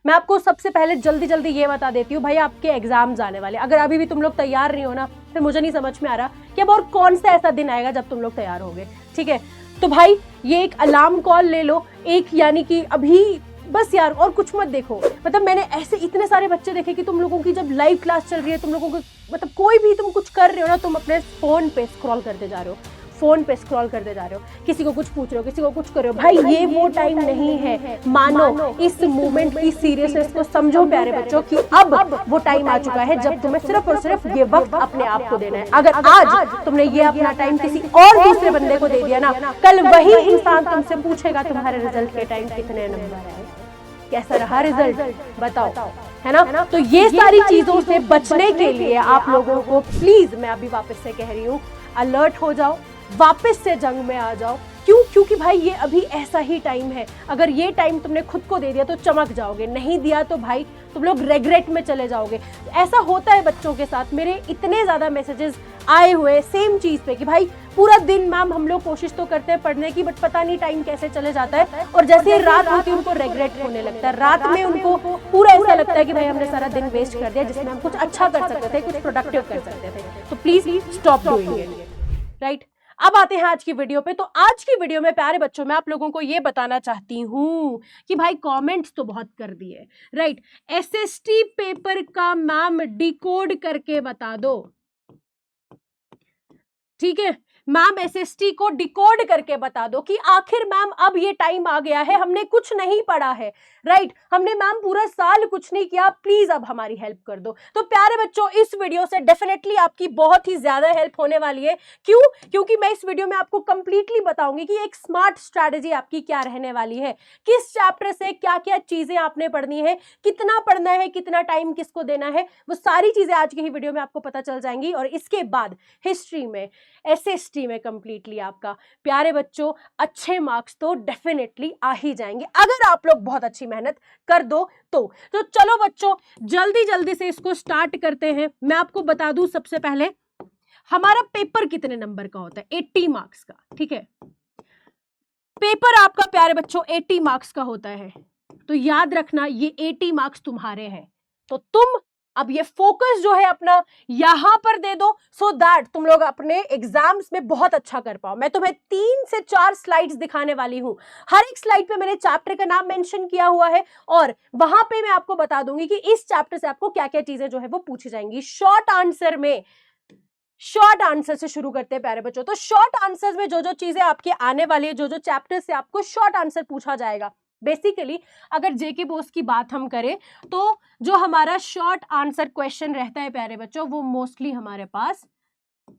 मैं आपको सबसे पहले जल्दी जल्दी ये बता देती हूँ भाई, आपके एग्जाम्स आने वाले, अगर अभी भी तुम लोग तैयार नहीं हो ना, फिर मुझे नहीं समझ में आ रहा कि अब और कौन सा ऐसा दिन आएगा जब तुम लोग तैयार होगे। ठीक है, तो भाई ये एक अलार्म कॉल ले लो एक, यानी कि अभी बस यार और कुछ मत देखो। मतलब मैंने ऐसे इतने सारे बच्चे देखे कि तुम लोगों की जब लाइव क्लास चल रही है, तुम लोगों को मतलब कोई भी तुम कुछ कर रहे हो ना, तुम अपने फोन पे स्क्रॉल करते जा रहे हो, फोन पे स्क्रॉल करते जा रहे हो, किसी को कुछ पूछ रहे हो, किसी को कुछ कर रहे हो। भाई ये वो टाइम नहीं है, मानो इस मूवमेंट की सीरियसनेस को समझो प्यारे बच्चों कि अब वो टाइम आ चुका है जब तुम्हें सिर्फ और सिर्फ ये वक्त अपने आप को देना है। अगर आज तुमने ये अपना टाइम किसी और दूसरे बंदे को दे दिया ना, कल वही इंसान तुमसे पूछेगा तुम्हारे रिजल्ट के टाइम कितने नंबर आए, कैसा रहा रिजल्ट, बताओ, है ना। तो ये सारी चीजों से बचने के लिए आप लोगों को प्लीज, मैं अभी वापस से कह रही हूँ, अलर्ट हो जाओ, वापस से जंग में आ जाओ। क्यों? क्योंकि भाई ये अभी ऐसा ही टाइम है, अगर ये टाइम तुमने खुद को दे दिया तो चमक जाओगे, नहीं दिया तो भाई तुम लोग रेग्रेट में चले जाओगे। ऐसा होता है बच्चों के साथ, मेरे इतने ज्यादा मैसेजेस आए हुए सेम चीज पे कि भाई पूरा दिन मैम हम लोग कोशिश तो करते हैं पढ़ने की, बट पता नहीं टाइम कैसे चले जाता है, और जैसे रात होती है उनको रेग्रेट होने लगता है, रात में उनको पूरा ऐसा लगता है कि भाई हमने सारा दिन वेस्ट कर दिया जिसमें हम कुछ अच्छा कर सकते थे, कुछ प्रोडक्टिव कर सकते थे। तो please stop doing it, right. अब आते हैं आज की वीडियो पे। तो आज की वीडियो में प्यारे बच्चों मैं आप लोगों को ये बताना चाहती हूँ कि भाई कमेंट्स तो बहुत कर दिए, राइट। एसएसटी पेपर का मैम डिकोड करके बता दो, ठीक है मैम, एसएसटी को डिकोड करके बता दो कि आखिर मैम अब ये टाइम आ गया है, हमने कुछ नहीं पढ़ा है, राइट, हमने मैम पूरा साल कुछ नहीं किया, प्लीज अब हमारी हेल्प कर दो। तो प्यारे बच्चों इस वीडियो से डेफिनेटली आपकी बहुत ही ज्यादा हेल्प होने वाली है। क्यों? क्योंकि मैं इस वीडियो में आपको कंप्लीटली बताऊंगी कि एक स्मार्ट स्ट्रैटेजी आपकी क्या रहने वाली है, किस चैप्टर से क्या क्या चीजें आपने पढ़नी है, कितना पढ़ना है, कितना टाइम किसको देना है, वो सारी चीजें आज की ही वीडियो में आपको पता चल जाएंगी। और इसके बाद हिस्ट्री में, एसएसटी में कंप्लीटली आपका प्यारे बच्चों अच्छे मार्क्स तो डेफिनेटली आ ही जाएंगे अगर आप लोग बहुत अच्छी मेहनत कर दो तो चलो बच्चों जल्दी जल्दी से इसको स्टार्ट करते हैं। मैं आपको बता दूं सबसे पहले हमारा पेपर कितने नंबर का होता है, 80 मार्क्स का, ठीक है। पेपर आपका प्यारे बच्चों 80 मार्क्स का होता है, तो याद रखना ये 80 मार्क्स तुम्हारे हैं। तो तुम अब ये फोकस जो है अपना यहां पर दे दो, सो दैट तुम लोग अपने एग्जाम्स में बहुत अच्छा कर पाओ। मैं तुम्हें 3 से 4 स्लाइड्स दिखाने वाली हूं, हर एक स्लाइड पे मैंने चैप्टर का नाम मेंशन किया हुआ है, और वहां पे मैं आपको बता दूंगी कि इस चैप्टर से आपको क्या क्या चीजें जो है वो पूछी जाएंगी। शॉर्ट आंसर में, शॉर्ट आंसर से शुरू करते हैं प्यारे बच्चों। तो शॉर्ट आंसर्स में जो जो चीजें आपके आने वाली है, जो जो चैप्टर से आपको शॉर्ट आंसर पूछा जाएगा, बेसिकली अगर जेके बोस की बात हम करें तो जो हमारा शॉर्ट आंसर क्वेश्चन रहता है प्यारे बच्चों वो मोस्टली हमारे पास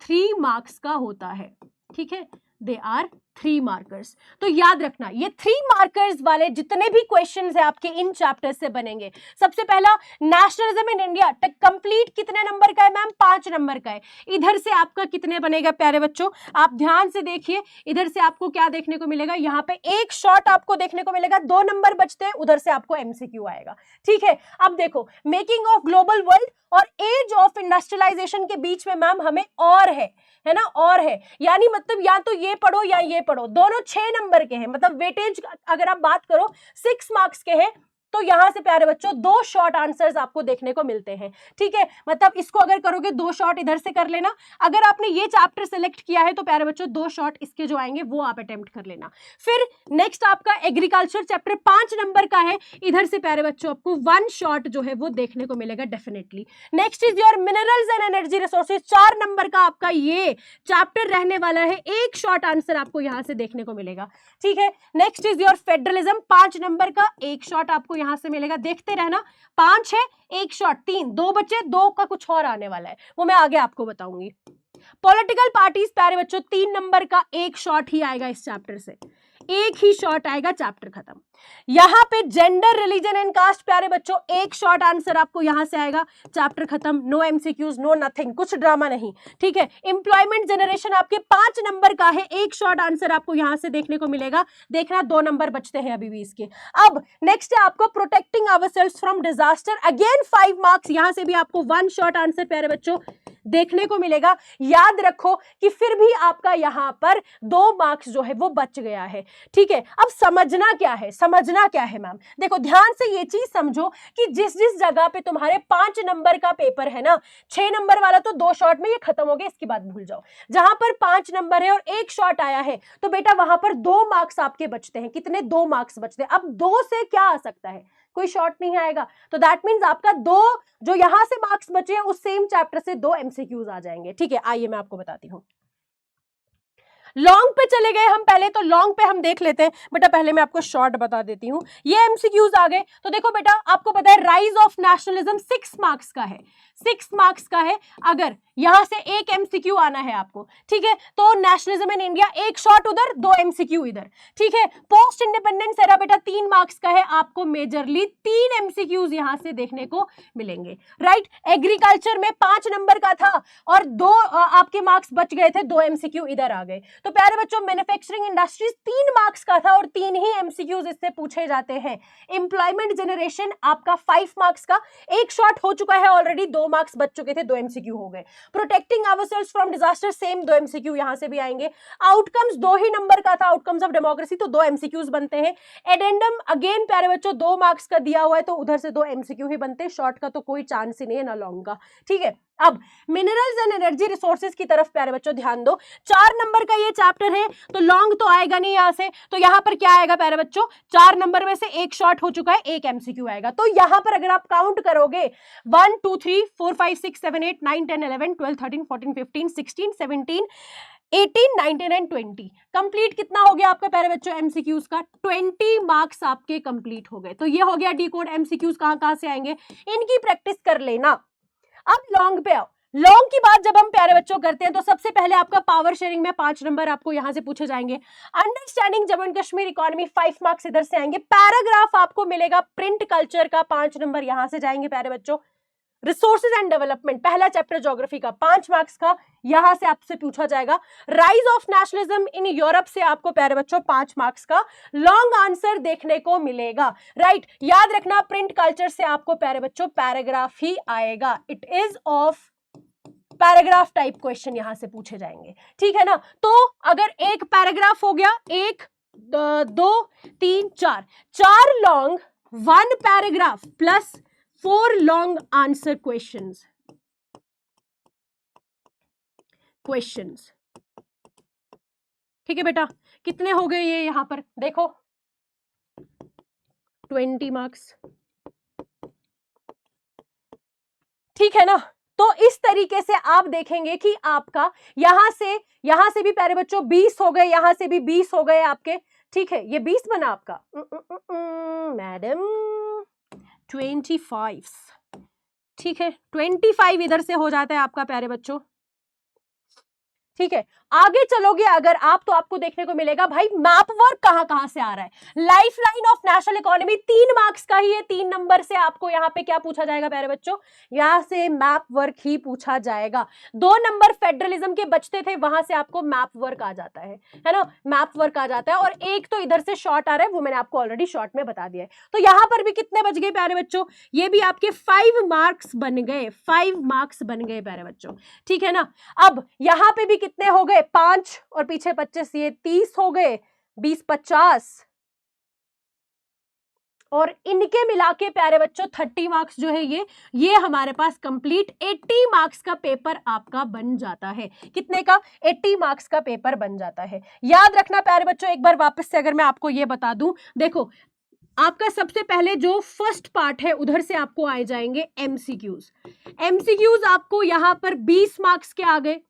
3 मार्क्स का होता है, ठीक है, दे आर 3 मार्कर्स। तो याद रखना ये 3 मार्कर्स वाले जितने भी क्वेश्चंस है आपके इन चैप्टर से बनेंगे। सबसे पहला नेशनलिज्म इन इंडिया कंप्लीट कितने नंबर का है मैम? 5 नंबर का है। इधर से आपका कितने बनेगा प्यारे बच्चों? आप ध्यान से देखिए, इधर से आपको क्या देखने को मिलेगा, यहाँ पे एक शॉर्ट आपको देखने को मिलेगा, 2 नंबर बचते हैं, उधर से आपको एमसीक्यू आएगा, ठीक है। अब देखो मेकिंग ऑफ ग्लोबल वर्ल्ड और एज ऑफ इंडस्ट्रियलाइजेशन के बीच में मैम हमें और है ना, और है, यानी मतलब या तो ये पढ़ो या ये पढ़ो, दोनों 6 नंबर के हैं, मतलब वेटेज अगर आप बात करो 6 मार्क्स के हैं, तो यहां से प्यारे बच्चों 2 शॉर्ट आंसर्स आपको देखने को मिलते हैं, ठीक है। मतलब इसको अगर करोगे 2 शॉर्ट इधर से कर लेना, अगर आपने ये चैप्टर सेलेक्ट किया है तो प्यारे बच्चों 2 शॉर्ट इसके जो आएंगे वो आप अटेम्प्ट कर लेना। फिर नेक्स्ट आपका एग्रीकल्चर चैप्टर 5 नंबर का है, इधर से प्यारे बच्चों आपको 1 शॉर्ट जो है वो देखने को मिलेगा definitely. Next is your minerals and energy resources, 4 number का आपका ये चैप्टर रहने वाला है, 1 शॉर्ट आंसर आपको यहां से देखने को मिलेगा, ठीक है। Next is your federalism, 5 number का 1 शॉर्ट आपको यहां से मिलेगा, देखते रहना, 5 है 1 शॉर्ट, 3, 2 बचे, 2 का कुछ और आने वाला है वो मैं आगे आपको बताऊंगी। पॉलिटिकल पार्टीज प्यारे बच्चों 3 नंबर का 1 शॉर्ट ही आएगा, इस चैप्टर से 1 ही शॉर्ट आएगा, चैप्टर खत्म। यहां पे जेंडर रिलीजन एंड कास्ट प्यारे बच्चों 1 शॉर्ट आंसर आपको यहां से आएगा, चैप्टर खत्म, नो एमसीक्यूज, नो नथिंग, कुछ ड्रामा नहीं, ठीक है। एम्प्लॉयमेंट जनरेशन आपके 5 नंबर का है, 1 शॉर्ट आंसर आपको यहां से देखने को मिलेगा, देखना 2 नंबर बचते हैं अभी भी इसके। अब नेक्स्ट है आपको protecting ourselves from disaster, again 5 marks, यहां से भी आपको 1 शॉर्ट आंसर प्यारे बच्चों देखने को मिलेगा। याद रखो कि फिर भी आपका यहां पर 2 मार्क्स जो है वो बच गया है। ठीक है, अब समझना क्या है, समझना क्या है मैम, देखो ध्यान से ये चीज समझो कि जिस जिस जगह पे तुम्हारे 5 नंबर का पेपर है ना, 6 नंबर वाला तो 2 शॉट में ये खत्म हो गया, इसकी बात भूल जाओ। जहां पर 5 नंबर है और 1 शॉट आया है तो बेटा वहां पर 2 मार्क्स आपके बचते हैं। कितने? 2 मार्क्स बचते हैं। अब 2 से क्या आ सकता है? कोई शॉर्ट नहीं आएगा, तो दैट मींस आपका 2 जो यहां से मार्क्स बचे हैं उस सेम चैप्टर से 2 एमसीक्यूज आ जाएंगे। ठीक है, आइए मैं आपको बताती हूं। लॉन्ग पे चले गए हम, पहले तो लॉन्ग पे हम देख लेते हैं बेटा। पहले मैं आपको शॉर्ट बता देती हूं। ये एमसीक्यूज आ गए, तो देखो बेटा आपको पता है राइज ऑफ नेशनलिज्म 6 मार्क्स का है, 6 मार्क्स का है। अगर यहां से एक एमसीक्यू आना है आपको, ठीक है, तो नेशनलिज्म इन इंडिया, एक शॉट उधर, 2 एमसीक्यू इधर। ठीक है, पोस्ट इंडिपेंडेंस एरा बेटा 3 मार्क्स का है, आपको मेजरली 3 एमसीक्यूज यहां से देखने को मिलेंगे। राइट, एग्रीकल्चर में 5 नंबर का था और 2 आपके मार्क्स बच गए थे, 2 एमसीक्यू इधर आ गए। तो प्यारे बच्चों मैन्युफैक्चरिंग इंडस्ट्रीज 3 मार्क्स का था और 3 ही एमसीक्यूज इससे पूछे जाते हैं। एम्प्लॉयमेंट जनरेशन आपका 5 मार्क्स का, एक शॉट हो चुका है ऑलरेडी, 2 मार्क्स बच चुके थे, 2 एमसीक्यू हो गए। Protecting ourselves from disaster, same 2 MCQ यहां से भी आएंगे। आउटकम्स 2 ही नंबर का था, आउटकम्स ऑफ डेमोक्रेसी, तो 2 एमसीक्यूज बनते हैं। एडेंडम अगेन प्यारे बच्चों 2 मार्क्स का दिया हुआ है, तो उधर से 2 एमसीक्यू ही बनते हैं। शॉर्ट का तो कोई चांस ही नहीं है, ना लॉन्ग का। ठीक है, अब मिनरल्स एंड एनर्जी रिसोर्सेज की तरफ प्यारे बच्चों ध्यान दो। 4 नंबर का ये चैप्टर है, तो लॉन्ग तो आएगा नहीं यहां से, तो यहां पर क्या आएगा प्यारे बच्चों? 4 नंबर में से एक शॉर्ट हो चुका है, एक एमसीक्यू आएगा। तो यहां पर अगर आप काउंट करोगे 1 2 3 4 5 6 7 8 9 10 11 12 13 14 15 16 17 18 19 एंड 20 कंप्लीट कितना हो गया आपका प्यारे बच्चों? एमसीक्यूज का 20 मार्क्स आपके कंप्लीट हो गए। तो ये हो गया डी कोड। एमसीक्यूज कहां से आएंगे, इनकी प्रैक्टिस कर लेना। अब लॉन्ग पे आओ। लॉन्ग की बात जब हम प्यारे बच्चों करते हैं तो सबसे पहले आपका पावर शेयरिंग में 5 नंबर आपको यहां से पूछे जाएंगे। Understanding Jammu and Kashmir economy 5 marks इधर से आएंगे। पैराग्राफ आपको मिलेगा प्रिंट कल्चर का, 5 नंबर यहां से जाएंगे प्यारे बच्चों। रिसोर्सेज एंड डेवलपमेंट पहला चैप्टर ज्योग्राफी का 5 मार्क्स का, यहां से आपसे पूछा जाएगा। Rise of nationalism in Europe से आपको प्यारे बच्चों 5 मार्क्स का लॉन्ग आंसर देखने को मिलेगा। राइट, याद रखना प्रिंट कल्चर से आपको प्यारे बच्चों पैराग्राफ ही आएगा। It is of paragraph type question यहां से पूछे जाएंगे। ठीक है ना, तो अगर एक पैराग्राफ हो गया, 1 2 3 4, 4 long 1 paragraph plus 4 long answer questions. ठीक है बेटा, कितने हो गए ये यहां पर देखो, 20 मार्क्स। ठीक है ना, तो इस तरीके से आप देखेंगे कि आपका यहां से भी प्यारे बच्चों 20 हो गए, यहां से भी 20 हो गए आपके। ठीक है, ये 20 बना आपका मैडम 25। ठीक है, 25 इधर से हो जाता है आपका प्यारे बच्चों। ठीक है, आगे चलोगे अगर आप तो आपको देखने को मिलेगा भाई मैप वर्क कहां से आ रहा है। Life line of national economy 3 marks का ही है, 3 नंबर से आपको यहां पे क्या पूछा जाएगा प्यारे बच्चों? यहां से मैप वर्क ही पूछा जाएगा। 2 नंबर फेडरलिज्म के बचते थे, वहां से आपको मैप वर्क आ जाता है ना, मैप वर्क आ जाता है। और एक तो इधर से शॉर्ट आ रहा है, वो मैंने आपको ऑलरेडी शॉर्ट में बता दिया है। तो यहां पर भी कितने बच गए प्यारे बच्चों? ये भी आपके 5 मार्क्स बन गए, 5 मार्क्स बन गए प्यारे बच्चों। ठीक है ना, अब यहां पे भी कितने हो गए? 5 और पीछे 25, ये 30 हो गए, 20 50 और इनके मिला के प्यारे बच्चों 30 मार्क्स जो है ये हमारे पास कंप्लीट 80 मार्क्स का पेपर आपका बन जाता है। कितने का? 80 मार्क्स का पेपर बन जाता है। याद रखना प्यारे बच्चों, एक बार वापस से अगर मैं आपको ये बता दूं, देखो आपका सबसे पहले जो फर्स्ट पार्ट है उधर से आपको आए जाएंगे एमसीक्यूज। एमसीक्यूज आपको यहां पर 20 मार्क्स के आ गए,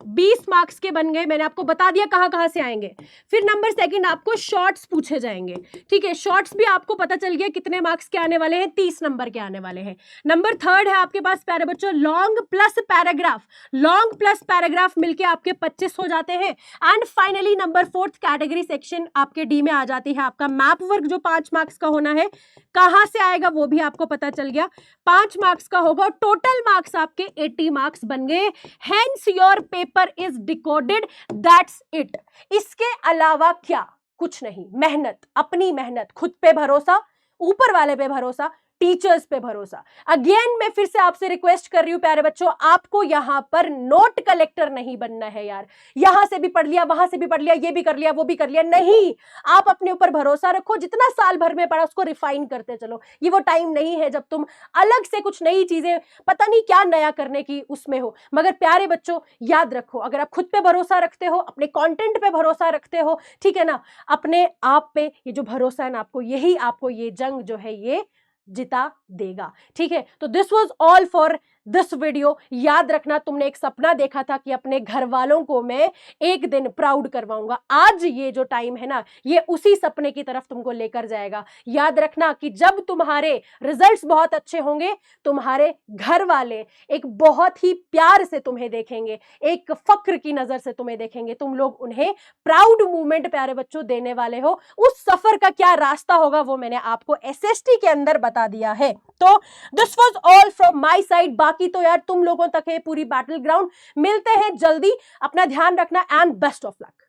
20 मार्क्स के बन गए, मैंने आपको बता दिया कहां से आएंगे। फिर नंबर सेकंड आपको शॉर्ट्स पूछे जाएंगे। ठीक है, शॉर्ट्स भी आपको पता चल गया कितने मार्क्स के आने वाले हैं, 30 नंबर के आने वाले हैं। नंबर थर्ड है आपके पास प्यारे बच्चों long plus paragraph, long plus paragraph मिलके आपके 25 हो जाते हैं। And finally number fourth category section आपके डी में आ जाती है आपका मैप वर्क, जो 5 मार्क्स का होना है। कहां से आएगा वो भी आपको पता चल गया, 5 मार्क्स का होगा। टोटल मार्क्स आपके 80 मार्क्स बन गए। Hence your paper is decoded, that's it. इसके अलावा क्या? कुछ नहीं, मेहनत, अपनी मेहनत, खुद पे भरोसा, ऊपर वाले पे भरोसा, टीचर्स पे भरोसा। अगेन मैं फिर से आपसे रिक्वेस्ट कर रही हूं प्यारे बच्चों, आपको यहां पर नोट कलेक्टर नहीं बनना है यार, यहां से भी पढ़ लिया, वहां से भी पढ़ लिया, ये भी कर लिया, वो भी कर लिया, नहीं। आप अपने ऊपर भरोसा रखो, जितना साल भर में पढ़ा उसको रिफाइन करते चलो। ये वो टाइम नहीं है जब तुम अलग से कुछ नई चीजें, पता नहीं क्या नया करने की उसमें हो। मगर प्यारे बच्चों याद रखो, अगर आप खुद पे भरोसा रखते हो, अपने कंटेंट पे भरोसा रखते हो, ठीक है ना, अपने आप पे ये जो भरोसा है ना आपको, यही आपको ये जंग जो है ये जिता देगा। ठीक है, तो this was all for this video. याद रखना, तुमने एक सपना देखा था कि अपने घर वालों को मैं एक दिन प्राउड करवाऊंगा। आज ये जो टाइम है ना, ये उसी सपने की तरफ तुमको लेकर जाएगा। याद रखना कि जब तुम्हारे रिजल्ट्स बहुत अच्छे होंगे, तुम्हारे घर वाले एक बहुत ही प्यार से तुम्हें देखेंगे, एक फक्र की नजर से तुम्हें देखेंगे। तुम लोग उन्हें प्राउड मूवमेंट प्यारे बच्चों देने वाले हो। उस सफर का क्या रास्ता होगा वो मैंने आपको एसएसटी के अंदर बता दिया है। तो this was all from my side. बाकी तो यार तुम लोगों तक है पूरी बैटल ग्राउंड। मिलते हैं जल्दी, अपना ध्यान रखना एंड बेस्ट ऑफ लक।